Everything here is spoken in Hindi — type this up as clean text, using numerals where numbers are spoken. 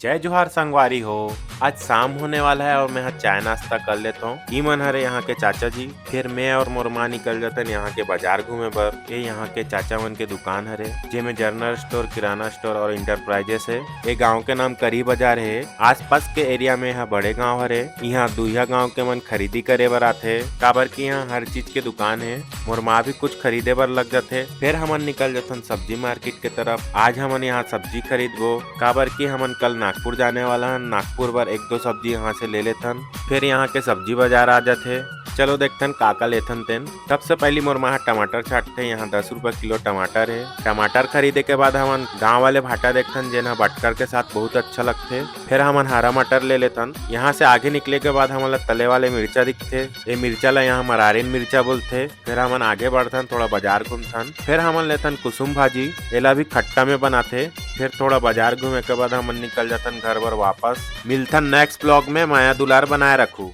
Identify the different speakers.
Speaker 1: जय जोहार संगवारी हो। आज शाम होने वाला है और मैं यहाँ चाय नाश्ता कर लेता हूँ। ई मन हरे यहाँ के चाचा जी, फिर मैं और मोर माँ निकल जाते हैं यहाँ के बाजार घूमे बर। ये यहाँ के चाचा मन के दुकान हरे जेमे जनरल स्टोर, किराना स्टोर और इंटरप्राइजेस है। ये गांव के नाम करी बाजार है। आसपास के एरिया में यहाँ बड़े गांव हरे। यहाँ दुहिया गांव के मन खरीदी करे बर आथे, काबर की यहाँ हर चीज के दुकान है। मोर माँ भी कुछ खरीदे बर लग जाते। फिर हमन निकल जाथन सब्जी मार्केट के तरफ। आज हमन यहाँ सब्जी खरीदबो, काबर की हमन कल नागपुर जाने वाला हन। नागपुर बर एक दो सब्जी यहाँ से ले लेथन, फिर यहाँ के सब्जी बाजार आ जाथे। चलो देखथन काका लेथन तेन। सबसे पहली मोर माँ टमाटर छाटथे। यहाँ 10 रुपए किलो टमाटर है। टमाटर खरीदे के बाद हमन गांव वाले भाटा देखथन जेना बटकर के साथ बहुत अच्छा लगथे। फिर हमन हरा मटर ले लेथन। यहाँ से आगे निकले के बाद हमन ला तले वाले मिर्चा दिखथे। ये मिर्चा ला यहाँ मरारीन मिर्चा बोलथे। फिर हमन आगे बढ़थन, थोड़ा बाजार घूमथन। फिर हमन लेथन कुसुम भाजी, एला भी खट्टा में बनाथे। फिर थोड़ा बाजार घूमे के बाद हमन निकल जाथन घर बर वापस। मिलथन नेक्स्ट ब्लॉग में। माया दुलार बनाए रखू।